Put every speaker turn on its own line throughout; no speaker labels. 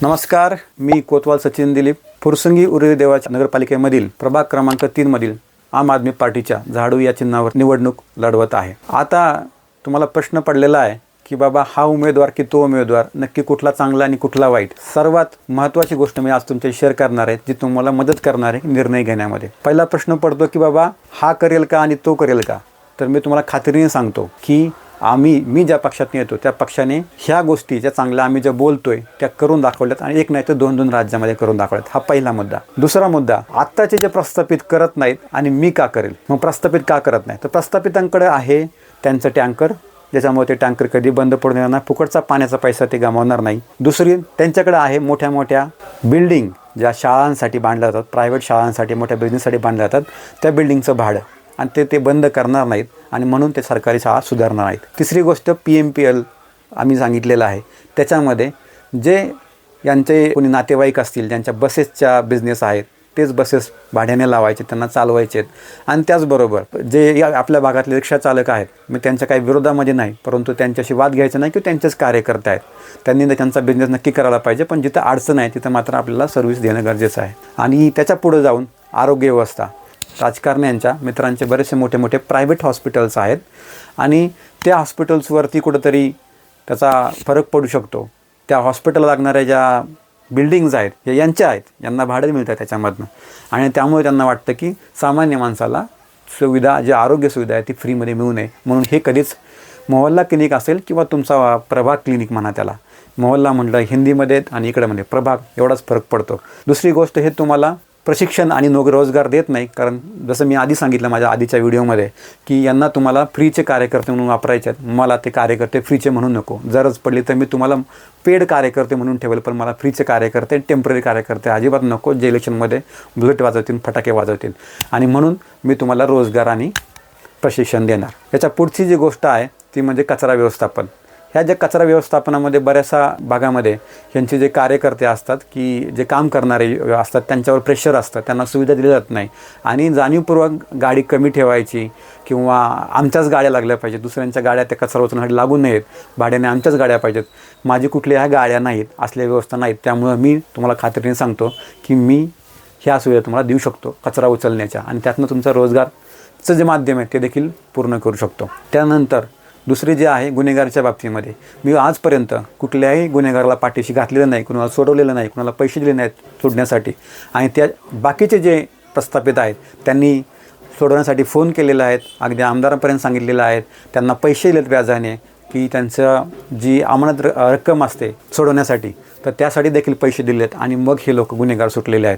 नमस्कार, मी कोतवाल सचिन दिलीप फुरसंगी उरुळी देवाच्या नगरपालिकेमधील प्रभाग क्रमांक 3 मधील आम आदमी पार्टीच्या झाडू या चिन्हावर निवडणूक लढवत आहे। आता तुम्हाला प्रश्न पडलेला आहे की बाबा हा उमेदवार की तो उमेदवार नक्की कुठला चांगला आणि कुठला वाईट। सर्वात महत्त्वाची गोष्ट मी आज तुमच्याशी शेअर करणार आहे जी तुम्हाला मदत करणार आहे निर्णय घेण्यामध्ये। पहिला प्रश्न पडतो की बाबा हा करेल का आणि तो करेल का। तर मी तुम्हाला खात्रीने सांगतो की मी ज्या पक्षात येतो त्या पक्षाने ह्या गोष्टी ज्या चांगल्या आम्ही ज्या बोलतोय त्या करून दाखवल्यात आणि एक नाही तर दोन राज्यामध्ये करून दाखवल्यात। हा पहिला मुद्दा। दुसरा मुद्दा, आत्ताचे जे प्रस्थापित करत नाहीत आणि मी का करेल। मग प्रस्थापित का करत नाही तर प्रस्थापितांकडे आहे त्यांचं टँकर, ज्याच्यामुळे ते टँकर कधी बंद पडू देणार नाही, फुकटचा पाण्याचा पैसा ते गमावणार नाही। दुसरी, त्यांच्याकडे आहे मोठ्या मोठ्या बिल्डिंग ज्या शाळांसाठी बांधल्या जातात, प्रायव्हेट शाळांसाठी मोठ्या बिझनेससाठी बांधल्या जातात, त्या बिल्डिंगचं भाडं आणि ते बंद करणार नाहीत आणि म्हणून ते सरकारी शाळा सुधारणार नाहीत। तिसरी गोष्ट, PMPL आम्ही सांगितलेलं आहे, त्याच्यामध्ये जे यांचे कोणी नातेवाईक असतील ज्यांच्या बसेसच्या बिझनेस आहेत तेच बसेस भाड्याने लावायचे, त्यांना चालवायचे आहेत। आणि त्याचबरोबर जे आपल्या भागातले रिक्षा चालक आहेत, मी त्यांच्या काही विरोधामध्ये नाही, परंतु त्यांच्याशी वाद घ्यायचा नाही की त्यांचेच कार्यकर्ते आहेत, त्यांनी त्यांचा बिझनेस नक्की करायला पाहिजे, पण जिथं अडचण आहे तिथं मात्र आपल्याला सर्व्हिस देणं गरजेचं आहे। आणि त्याच्या पुढे जाऊन आरोग्य व्यवस्था, राजकारण्यांच्या मित्रांचे बरेचसे मोठे मोठे प्रायव्हेट हॉस्पिटल्स आहेत आणि त्या हॉस्पिटल्सवरती कुठंतरी त्याचा फरक पडू शकतो। त्या हॉस्पिटल लागणाऱ्या ज्या बिल्डिंग्ज आहेत हे यांच्या आहेत, यांना भाडं मिळतं त्याच्यामधनं आणि त्यामुळे त्यांना वाटतं की सामान्य माणसाला सुविधा, जी आरोग्य सुविधा आहे ती फ्रीमध्ये मिळू नये, म्हणून हे कधीच मोहल्ला क्लिनिक असेल किंवा तुमचा प्रभाग क्लिनिक म्हणा, त्याला मोहल्ला म्हटलं हिंदीमध्ये आणि इकडे प्रभाग एवढाच फरक पडतो। दुसरी गोष्ट, हे तुम्हाला प्रशिक्षण आणि रोजगार देत नाही, कारण जसं मी आधी सांगितलं माझ्या आधीच्या व्हिडिओमध्ये की यांना तुम्हाला फ्रीचे कार्यकर्ते म्हणून वापरायचे आहेत। मला ते कार्यकर्ते फ्रीचे म्हणून नको, गरज पडली तर मी तुम्हाला पेड कार्यकर्ते म्हणून ठेवेल, पण मला फ्रीचे कार्यकर्ते, टेम्पररी कार्यकर्ते अजिबात नको, जे इलेक्शनमध्ये बुलेट वाजवतील, फटाके वाजवतील। आणि म्हणून मी तुम्हाला रोजगार आणि प्रशिक्षण देणार। याच्या पुढची जी गोष्ट आहे ती म्हणजे कचरा व्यवस्थापन। ह्या ज्या कचरा व्यवस्थापनामध्ये बऱ्याचशा भागामध्ये यांचे जे कार्यकर्ते असतात की जे काम करणारे असतात त्यांच्यावर प्रेशर असतं, त्यांना सुविधा दिली जात नाही आणि जाणीवपूर्वक गाडी कमी ठेवायची किंवा आमच्याच गाड्या लागल्या पाहिजेत, दुसऱ्यांच्या गाड्या त्या कचरा उचलण्यासाठी लागू नयेत, भाड्याने आमच्याच गाड्या पाहिजेत, माझी कुठल्या ह्या गाड्या नाहीत, असल्या व्यवस्था नाहीत। त्यामुळं मी तुम्हाला खात्रीने सांगतो की मी ह्या सुविधा तुम्हाला देऊ शकतो कचरा उचलण्याच्या, आणि त्यातनं तुमचं रोजगारचं जे माध्यम आहे ते देखील पूर्ण करू शकतो। त्यानंतर दुसरी जे आहे गुन्हेगाराच्या बाबतीमध्ये, मी आजपर्यंत कुठल्याही गुन्हेगाराला पाठीशी घातलेलं नाही, कुणाला सोडवलेलं नाही, कुणाला पैसे दिले नाहीत सोडण्यासाठी, आणि त्या बाकीचे जे प्रस्थापित आहेत त्यांनी सोडवण्यासाठी फोन केलेला आहेत, अगदी आमदारांपर्यंत सांगितलेलं आहेत, त्यांना पैसे दिलेत व्याजाने की त्यांचं जी अमानत रक्कम असते सोडवण्यासाठी तर त्यासाठी देखील पैसे दिलेत आणि मग हे लोक गुन्हेगार सुटलेले आहेत।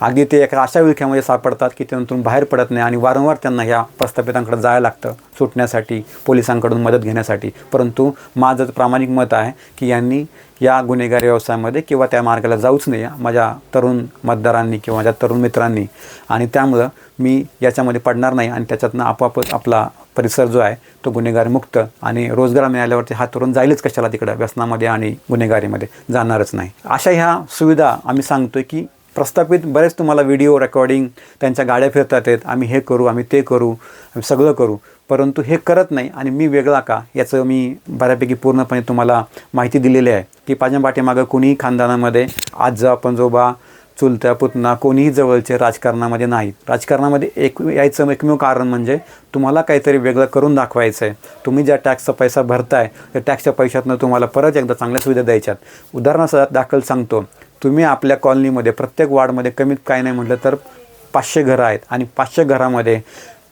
अगदी ते एका अशा विळख्यामध्ये सापडतात की त्यानंतर बाहेर पडत नाही आणि वारंवार त्यांना ह्या प्रस्थापितांकडे जायला लागतं सुटण्यासाठी, पोलिसांकडून मदत घेण्यासाठी। परंतु माझं प्रामाणिक मत आहे की यांनी या गुन्हेगारी व्यवसायामध्ये किंवा त्या मार्गाला जाऊच नाही माझ्या तरुण मतदारांनी किंवा माझ्या तरुण मित्रांनी, आणि त्यामुळं मी याच्यामध्ये पडणार नाही आणि त्याच्यातनं आपोआपच आपला परिसर जो आहे तो गुन्हेगारीमुक्त आणि रोजगार मिळाल्यावरती हा तरुण जाईलच कशाला तिकडं व्यसनामध्ये आणि गुन्हेगारीमध्ये जाणारच नाही। अशा ह्या सुविधा आम्ही सांगतोय की प्रस्थापित बरेच तुम्हाला व्हिडिओ रेकॉर्डिंग त्यांच्या गाड्या फिरतात आहेत, आम्ही हे करू, आम्ही ते करू, आम्ही सगळं करू, परंतु हे करत नाही आणि मी वेगळा का याचं मी बऱ्यापैकी पूर्णपणे तुम्हाला माहिती दिलेली आहे की माझ्या पाठीमागं कोणीही खानदानामध्ये आजोबा पणजोबा चुलत्या पुतना कोणीही जवळचे राजकारणामध्ये नाहीत। राजकारणामध्ये यायचं एकमेव कारण म्हणजे तुम्हाला काहीतरी वेगळं करून दाखवायचं आहे। तुम्ही ज्या टॅक्सचा पैसा भरताय त्या टॅक्सच्या पैशातनं तुम्हाला परत एकदा चांगल्या सुविधा द्यायच्यात। उदाहरणादाखल सांगतो, तुम्ही आपल्या कॉलनीमध्ये प्रत्येक वार्डमध्ये कमीत काय नाही म्हटलं तर 500 घरं आहेत आणि 500 घरामध्ये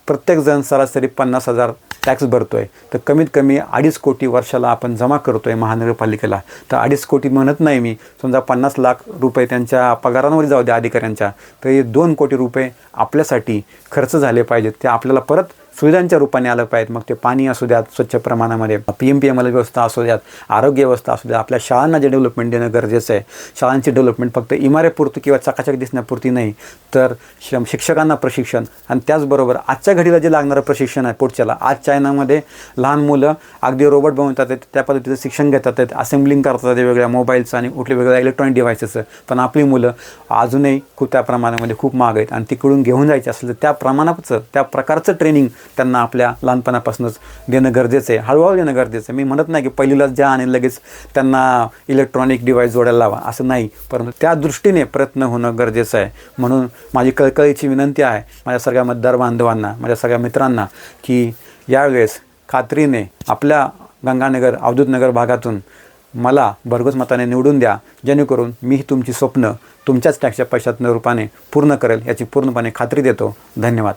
प्रत्येकजण सरासरी 50,000 टॅक्स भरतो आहे, तर कमीत कमी 2.5 कोटी वर्षाला आपण जमा करतो आहे महानगरपालिकेला। तर 2.5 कोटी म्हणत नाही मी, समजा 50 लाख रुपये त्यांच्या पगारांवर जाऊ द्या अधिकाऱ्यांच्या, तर हे 2 कोटी रुपये आपल्यासाठी खर्च झाले पाहिजेत, ते आपल्याला परत सुविधांच्या रूपाने आलं पाहिजे। मग ते पाणी असू द्यात स्वच्छ प्रमाणामध्ये, PMPL व्यवस्था असू द्यात, आरोग्य व्यवस्था असू द्या, आपल्या शाळांना जे डेव्हलपमेंट देणं गरजेचं आहे। शाळांची डेव्हलपमेंट फक्त इमारतीपुरती किंवा चकाचक दिसण्यापुरती नाही, तर शिक्षकांना प्रशिक्षण आणि त्याचबरोबर आजच्या घडीला जे लागणारं प्रशिक्षण आहे पुढच्याला। आज चायनामध्ये लहान मुलं अगदी रोबोट बनवतात आहेत, त्या पद्धतीचं शिक्षण घेतात आहेत, असेंब्लिंग करतात वेगवेगळ्या मोबाईलचं आणि कुठल्या वेगवेगळ्या इलेक्ट्रॉनिक डिव्हायसेसचं, पण आपली मुलं अजूनही खूप त्या प्रमाणामध्ये खूप महाग आहेत आणि तिकडून घेऊन जायचे असेल तर त्या प्रमाणाचं त्या प्रकारचं ट्रेनिंग त्यांना आपल्या लहानपणापासूनच देणं गरजेचं आहे, हळूहळू देणं गरजेचं आहे. मी म्हणत नाही की पहिलीलाच द्या आणि लगेच त्यांना इलेक्ट्रॉनिक डिव्हाइस जोडायला लावा, असं नाही, परंतु त्या दृष्टीने प्रयत्न होणं गरजेचं आहे. म्हणून माझी कळकळीची विनंती आहे माझ्या सगळ्या मतदार बांधवांना, माझ्या सगळ्या मित्रांना, की यावेळेस खात्रीने आपल्या गंगानगर अवधूतनगर भागातून मला भरघोस मताने निवडून द्या, जेणेकरून मी तुमची स्वप्न तुमच्याच टॅक्सच्या पैशातून रूपाने पूर्ण करेल याची पूर्णपणे खात्री देतो. धन्यवाद.